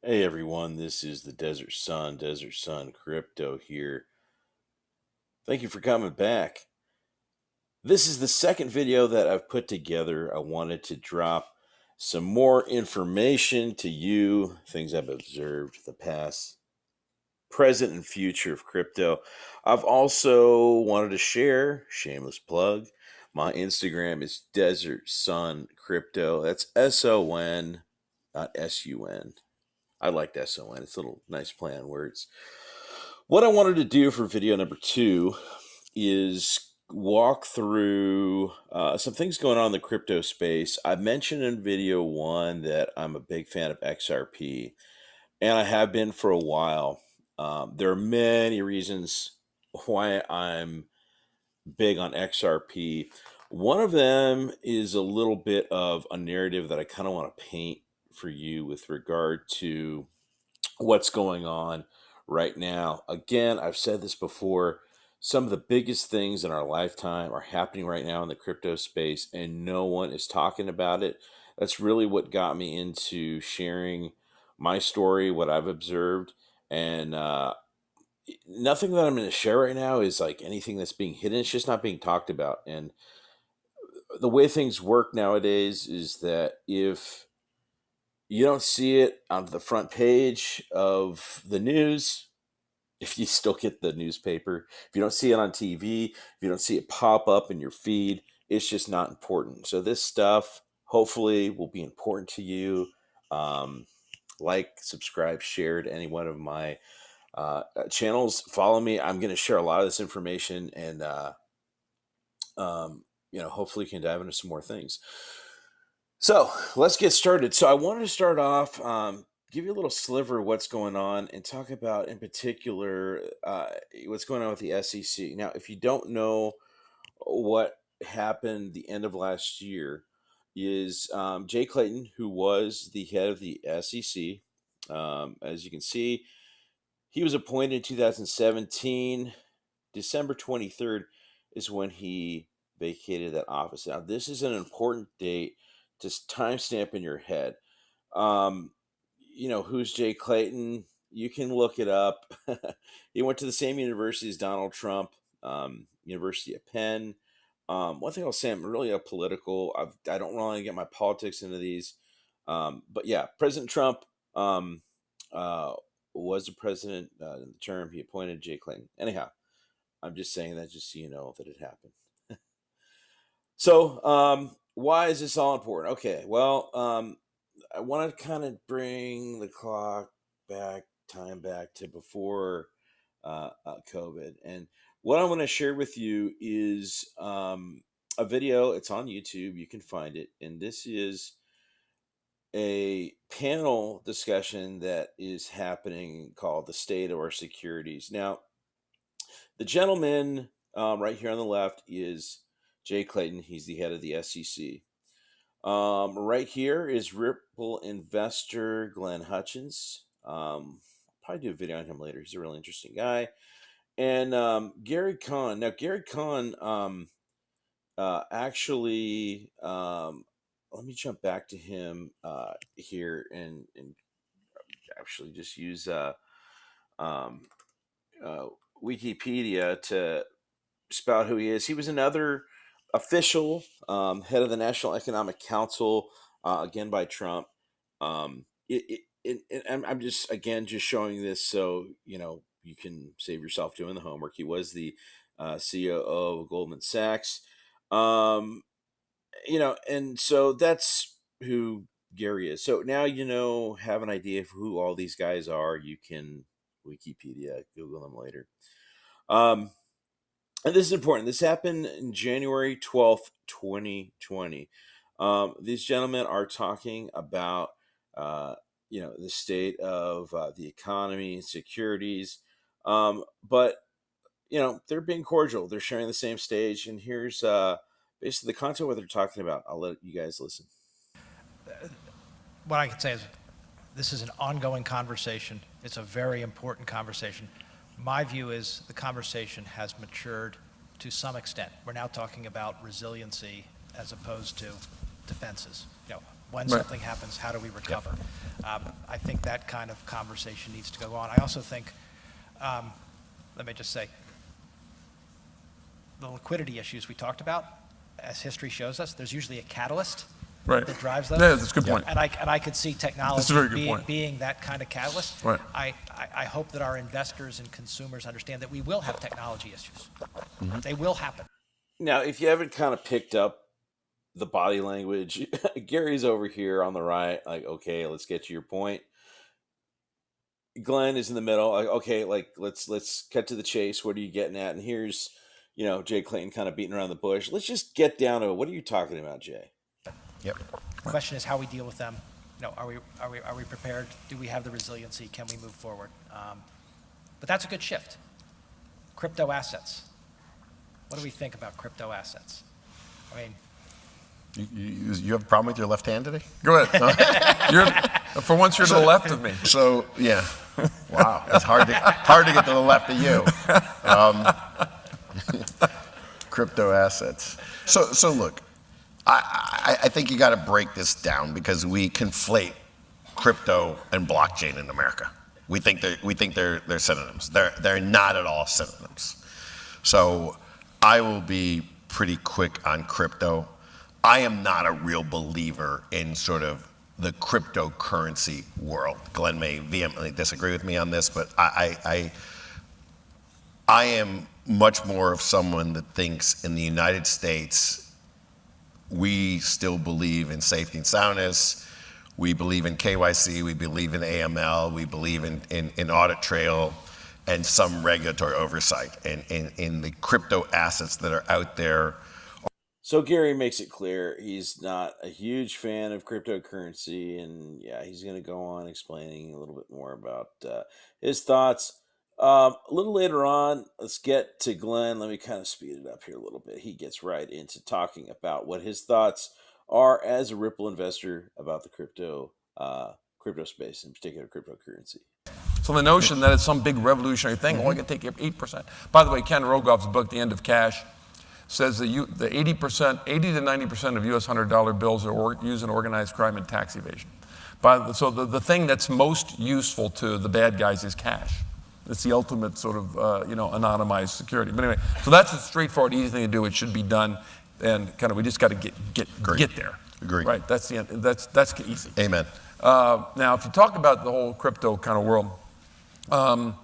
Hey everyone, this is the Desert Sun Crypto here. Thank you for coming back. This is the second video that I've put together. I wanted to drop some more information to you, things I've observed the past, present, and future of crypto. I've also wanted to share, shameless plug, my Instagram is Desert Sun Crypto. That's SON, not SUN. I like SON. It's a little nice play on words. What I wanted to do for video number two is walk through some things going on in the crypto space. I mentioned in video one that I'm a big fan of XRP, and I have been for a while. There are many reasons why I'm big on XRP. One of them is a little bit of a narrative that I kind of want to paint for you with regard to what's going on right now. Again, I've said this before. Some of the biggest things in our lifetime are happening right now in the crypto space, and no one is talking about it. That's really what got me into sharing my story, what I've observed. And nothing that I'm going to share right now is like anything that's being hidden. It's just not being talked about. And the way things work nowadays is that if you don't see it on the front page of the news, if you still get the newspaper, if you don't see it on TV, if you don't see it pop up in your feed, it's just not important. So this stuff hopefully will be important to you. Um, like, subscribe, share to any one of my channels. Follow me. I'm going to share a lot of this information, and hopefully, you can dive into some more things. So let's get started. So I wanted to start off, give you a little sliver of what's going on, and talk about, in particular, what's going on with the SEC. Now, if you don't know what happened the end of last year, is Jay Clayton, who was the head of the SEC. As you can see, he was appointed in 2017. December 23rd is when he vacated that office. Now, this is an important date to timestamp in your head. Um, who's Jay Clayton? You can look it up. He went to the same university as Donald Trump, University of Penn. One thing I'll say, I'm really apolitical. I don't really get my politics into these. But yeah, President Trump uh, was the president in the term. He appointed Jay Clayton. Anyhow, I'm just saying that just so you know that it happened. So, why is this all important? Okay, well, I want to kind of bring the clock back, time back to before COVID. And what I want to share with you is a video. It's on YouTube. You can find it. And this is a panel discussion that is happening called The State of Our Securities. Now, the gentleman right here on the left is Jay Clayton. He's the head of the SEC. Right here is Ripple investor GLENHUTCHINS. Probably do a video on him later. He's a really interesting guy. And Gary Kahn. Now, Gary Kahn actually, let me jump back to him here and actually just use um, uh, Wikipedia to spout who he is. He was another official, head of the National Economic Council, again by Trump. I'm just again just showing this so you can save yourself doing the homework. He was the CEO of Goldman Sachs, um, and so that's who Gary is. So now have an idea of who all these guys are. You can Wikipedia, Google them later. Um, and this is important. This happened in January 12th, 2020. These gentlemen are talking about, the state of the economy, securities. But, they're being cordial. They're sharing the same stage. And here's basically the content of what they're talking about. I'll let you guys listen. What I can say is this is an ongoing conversation. It's a very important conversation. My view is the conversation has matured to some extent. We're now talking about resiliency as opposed to defenses. When Right. something happens, how do we recover? I think that kind of conversation needs to go on. I also think, let me just say, the liquidity issues we talked about, as history shows us, there's usually a catalyst Right. that drives those. Yeah, that's a good point. And I could see That's a technology very good point. being that kind of catalyst. Right. I hope that our investors and consumers understand that we will have technology issues. They will happen. Now, if you haven't kind of picked up the body language, Gary's over here on the right, like, okay, let's get to your point. Glenn is in the middle, like, okay, like let's cut to the chase. What are you getting at? And here's, Jay Clayton kind of beating around the bush. Let's just get down to it. What are you talking about, Jay? Yep. The question is how we deal with them. Are we prepared? Do we have the resiliency? Can we move forward? But that's a good shift. Crypto assets. What do we think about crypto assets? I mean, You have a problem with your left hand today? Go ahead. For once, you're to the left of me. So, yeah. Wow. It's hard to get to the left of you. Crypto assets. So look, I think you got to break this down because we conflate crypto and blockchain in America. We think they're synonyms. They're not at all synonyms. So I will be pretty quick on crypto. I am not a real believer in sort of the cryptocurrency world. Glenn may vehemently disagree with me on this, but I am much more of someone that thinks in the United States, we still believe in safety and soundness. We believe in KYC, we believe in AML, we believe in audit trail and some regulatory oversight. And in the crypto assets that are out there. So Gary makes it clear he's not a huge fan of cryptocurrency, and yeah, he's going to go on explaining a little bit more about his thoughts. A little later on, let's get to Glenn. Let me kind of speed it up here a little bit. He gets right into talking about what his thoughts are as a Ripple investor about the crypto space, in particular cryptocurrency. So the notion that it's some big revolutionary thing, only can take 8%. By the way, Ken Rogoff's book, The End of Cash, says that the 80 to 90% of U.S. $100 bills are used in organized crime and tax evasion. So the thing that's most useful to the bad guys is cash. It's the ultimate sort of anonymized security. But anyway, so that's a straightforward, easy thing to do. It should be done, and kind of we just got to get there. Agreed. Right. That's the end. That's easy. Amen. Now, if you talk about the whole crypto kind of world. I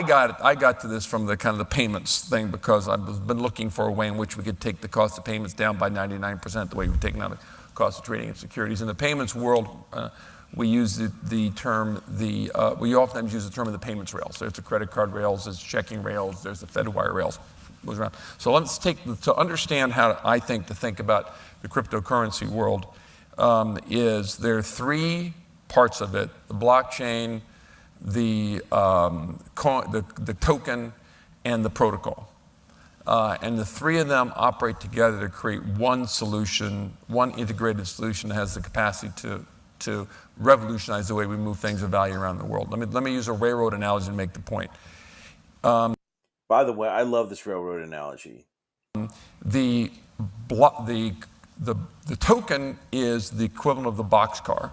got to this from the kind of the payments thing because I've been looking for a way in which we could take the cost of payments down by 99%, the way we've taken out the cost of trading in securities. In the payments world, we use the term, we oftentimes use the term of the payments rails. There's the credit card rails, there's checking rails, there's the FedWire rails. Goes around. So let's to understand how I think to think about the cryptocurrency world is there are three parts of it: the blockchain, the token, and the protocol. And the three of them operate together to create one solution, one integrated solution that has the capacity to revolutionize the way we move things of value around the world. Let me use a railroad analogy to make the point. By the way, I love this railroad analogy. The token is the equivalent of the boxcar.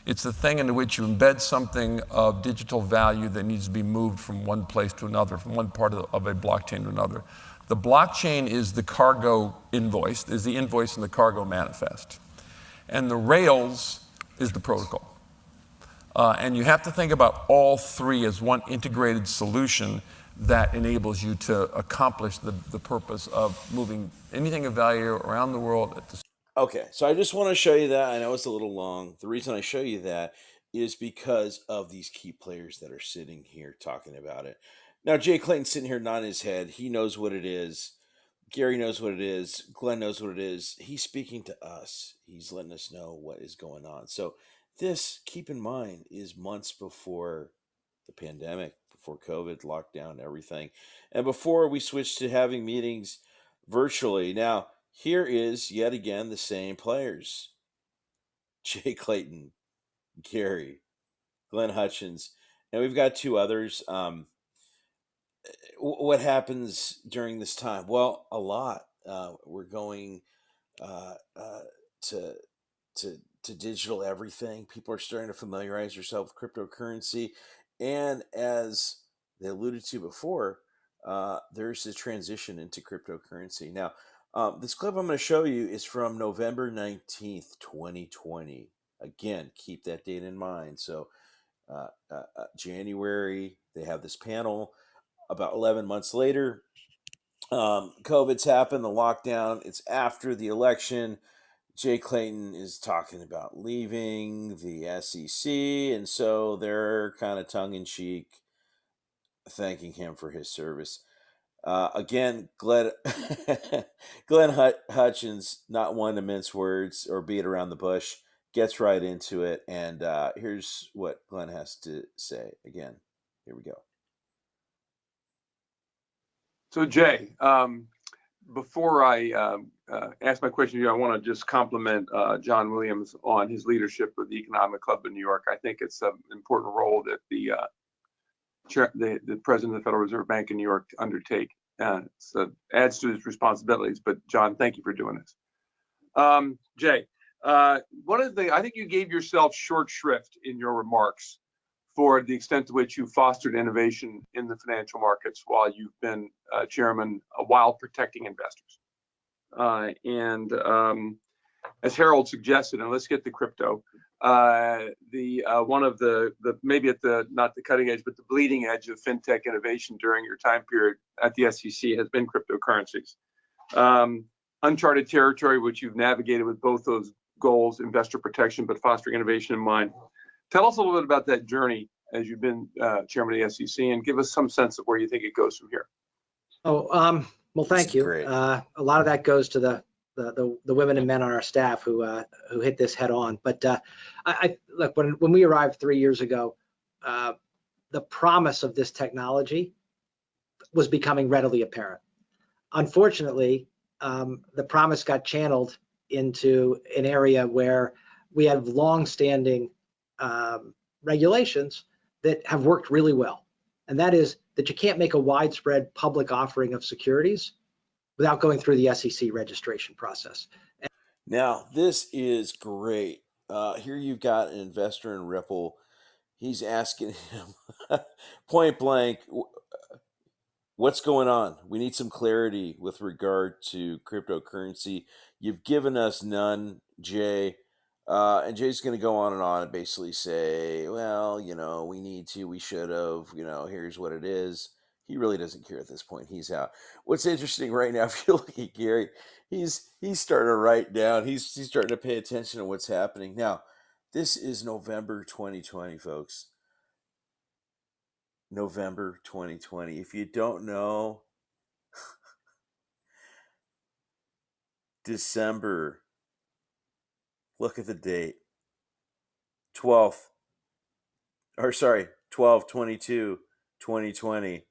It's the thing into which you embed something of digital value that needs to be moved from one place to another, from one part of a blockchain to another. The blockchain is the cargo invoice, is the invoice in the cargo manifest. And the rails is the protocol. And you have to think about all three as one integrated solution that enables you to accomplish the purpose of moving anything of value around the world at the Okay, so I just want to show you that. I know it's a little long. The reason I show you that is because of these key players that are sitting here talking about it. Now, Jay Clayton's sitting here nodding his head. He knows what it is. Gary knows what it is. Glenn knows what it is. He's speaking to us. He's letting us know what is going on. So this, keep in mind, is months before the pandemic, before COVID, lockdown, everything. And before we switched to having meetings virtually. Now, here is yet again the same players: Jay Clayton, Gary, GLENHUTCHINS, and we've got two others. What happens during this time? Well, a lot. We're going uh, uh, to to digital everything. People are starting to familiarize themselves with cryptocurrency, and as they alluded to before, there's a transition into cryptocurrency. Now, this clip I'm going to show you is from November 19th, 2020. Again, keep that date in mind. So, January, they have this panel. About 11 months later, COVID's happened, the lockdown. It's after the election. Jay Clayton is talking about leaving the SEC, and so they're kind of tongue in cheek thanking him for his service. Again, Glenn Hutchins, not one to mince words or beat around the bush, gets right into it. And here's what Glenn has to say. Again, here we go. So Jay, before I ask my question to you, I want to just compliment John Williams on his leadership of the Economic Club of New York. I think it's an important role that the president of the Federal Reserve Bank in New York undertake. So adds to his responsibilities. But John, thank you for doing this. Jay, one of the I think you gave yourself short shrift in your remarks for the extent to which you fostered innovation in the financial markets while you've been chairman, while protecting investors. As Harold suggested, and let's get to crypto, one of the maybe at the not the cutting edge, but the bleeding edge of fintech innovation during your time period at the SEC has been cryptocurrencies. Uncharted territory, which you've navigated with both those goals, investor protection, but fostering innovation in mind. Tell us a little bit about that journey as you've been chairman of the SEC, and give us some sense of where you think it goes from here. Oh, well, thank you. Great. A lot of that goes to the women and men on our staff who hit this head on. But I look, when we arrived 3 years ago, the promise of this technology was becoming readily apparent. Unfortunately, the promise got channeled into an area where we have long-standing regulations that have worked really well, and that is that you can't make a widespread public offering of securities without going through the SEC registration process. Now, this is great. Here you've got an investor in Ripple. He's asking him point blank, what's going on? We need some clarity with regard to cryptocurrency. You've given us none, Jay. And Jay's going to go on and basically say, well, we need to, we should have, here's what it is. He really doesn't care at this point. He's out. What's interesting right now, if you look at Gary, he's starting to write down. He's starting to pay attention to what's happening. Now, this is November 2020, folks. November 2020. If you don't know, December, look at the date. 12th, 12/22, 2020.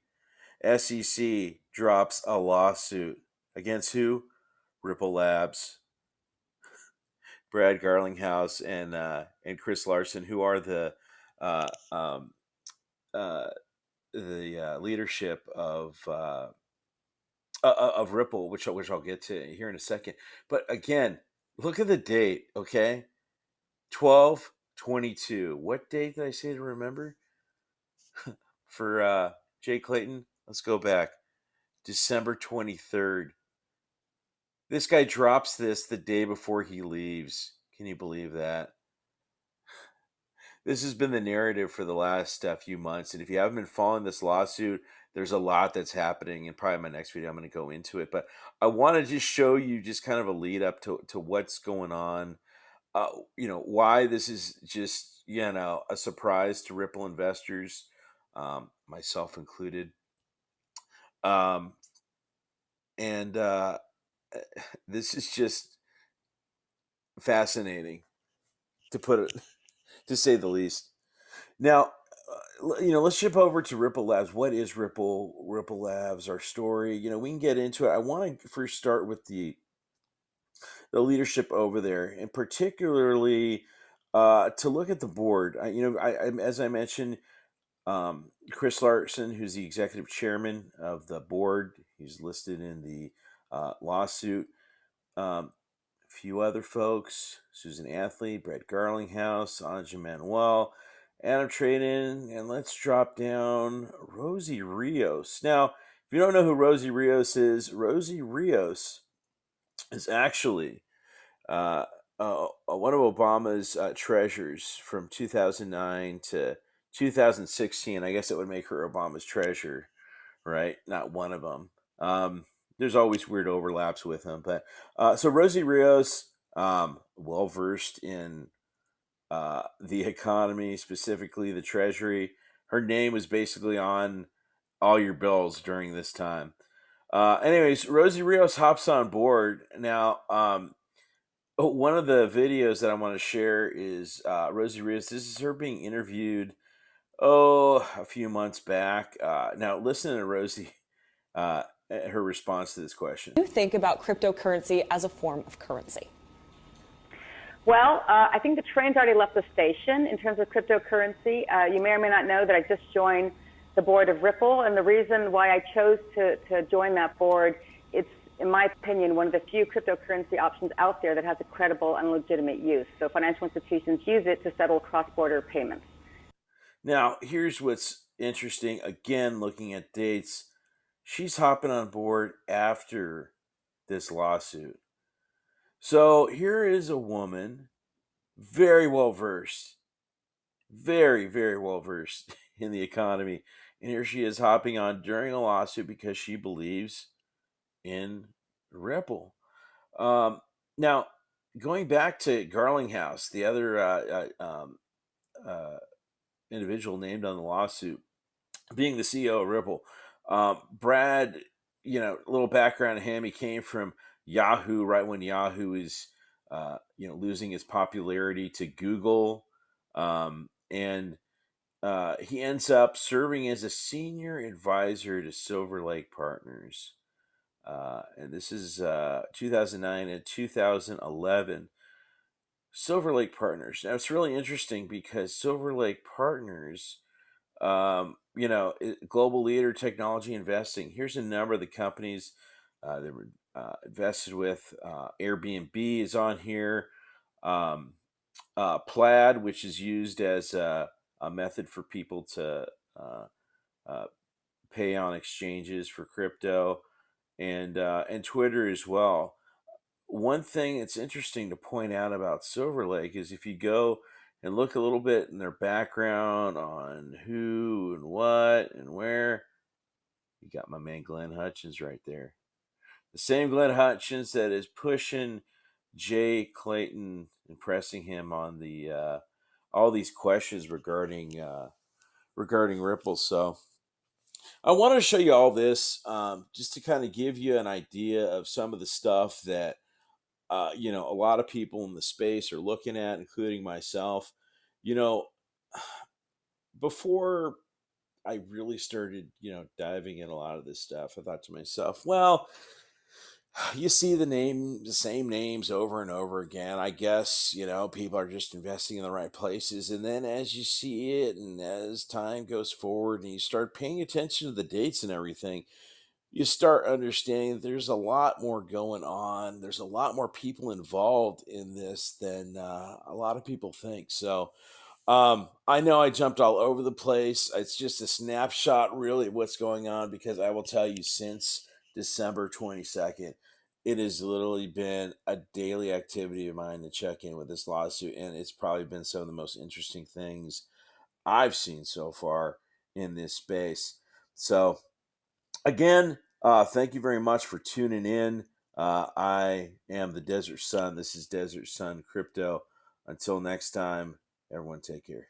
SEC drops a lawsuit against who? Ripple Labs, Brad Garlinghouse, and Chris Larson, who are the leadership of Ripple, which I'll get to here in a second. But again, look at the date, okay? 12/22. What date did I say to remember? For Jay Clayton, let's go back. December 23rd. This guy drops this the day before he leaves. Can you believe that? This has been the narrative for the last few months. And if you haven't been following this lawsuit, there's a lot that's happening. And probably in my next video, I'm going to go into it. But I want to just show you just kind of a lead up to what's going on. Why this is just, a surprise to Ripple investors, myself included. And this is just fascinating, to say the least. Now, let's ship over to Ripple Labs. What is Ripple Labs? Our story. We can get into it. I want to first start with the leadership over there, and particularly to look at the board. As I mentioned, Chris Larson, who's the executive chairman of the board, he's listed in the lawsuit. few other folks: Susan Athley, Brett Garlinghouse, Anja Manuel, Adam Tradin, and let's drop down Rosie Rios. Now, if you don't know who Rosie Rios is actually one of Obama's treasurers from 2009 to 2016. I guess it would make her Obama's treasurer, right? Not one of them. There's always weird overlaps with him, but so Rosie Rios, well versed in the economy, specifically the Treasury. Her name was basically on all your bills during this time. Anyways, Rosie Rios hops on board now. One of the videos that I want to share is Rosie Rios. This is her being interviewed, a few months back. Now, listen to Rosie, her response to this question. What do you think about cryptocurrency as a form of currency? Well, I think the train's already left the station in terms of cryptocurrency. You may or may not know that I just joined the board of Ripple, and the reason why I chose to join that board, it's, in my opinion, one of the few cryptocurrency options out there that has a credible and legitimate use. So financial institutions use it to settle cross-border payments. Now, here's what's interesting. Again, looking at dates, she's hopping on board after this lawsuit. So here is a woman, very well versed, very, very well versed in the economy. And here she is hopping on during a lawsuit because she believes in Ripple. Now, going back to Garlinghouse, the other individual named on the lawsuit, being the CEO of Ripple, Brad, a little background on him. He came from Yahoo right when Yahoo is, losing its popularity to Google. And he ends up serving as a senior advisor to Silver Lake Partners. And this is 2009 and 2011. Silver Lake Partners. Now, it's really interesting because Silver Lake Partners, global leader technology investing. Here's a number of the companies that were invested with. Airbnb is on here. Plaid, which is used as a method for people to pay on exchanges for crypto, and Twitter as well. One thing that's interesting to point out about Silver Lake is if you go and look a little bit in their background on who and what and where, you got my man Glenn Hutchins right there. The same Glenn Hutchins that is pushing Jay Clayton and pressing him on the all these questions regarding Ripple. So I wanted to show you all this just to kind of give you an idea of some of the stuff that a lot of people in the space are looking at, including myself. Before I really started, diving in a lot of this stuff, I thought to myself, well, you see the same names over and over again. I guess, people are just investing in the right places. And then as you see it and as time goes forward and you start paying attention to the dates and everything, you start understanding there's a lot more going on. There's a lot more people involved in this than a lot of people think. So I know I jumped all over the place. It's just a snapshot, really, of what's going on, because I will tell you, since December 22nd, it has literally been a daily activity of mine to check in with this lawsuit, and it's probably been some of the most interesting things I've seen so far in this space. So, again, thank you very much for tuning in. I am the Desert Sun. This is Desert Sun Crypto. Until next time, everyone take care.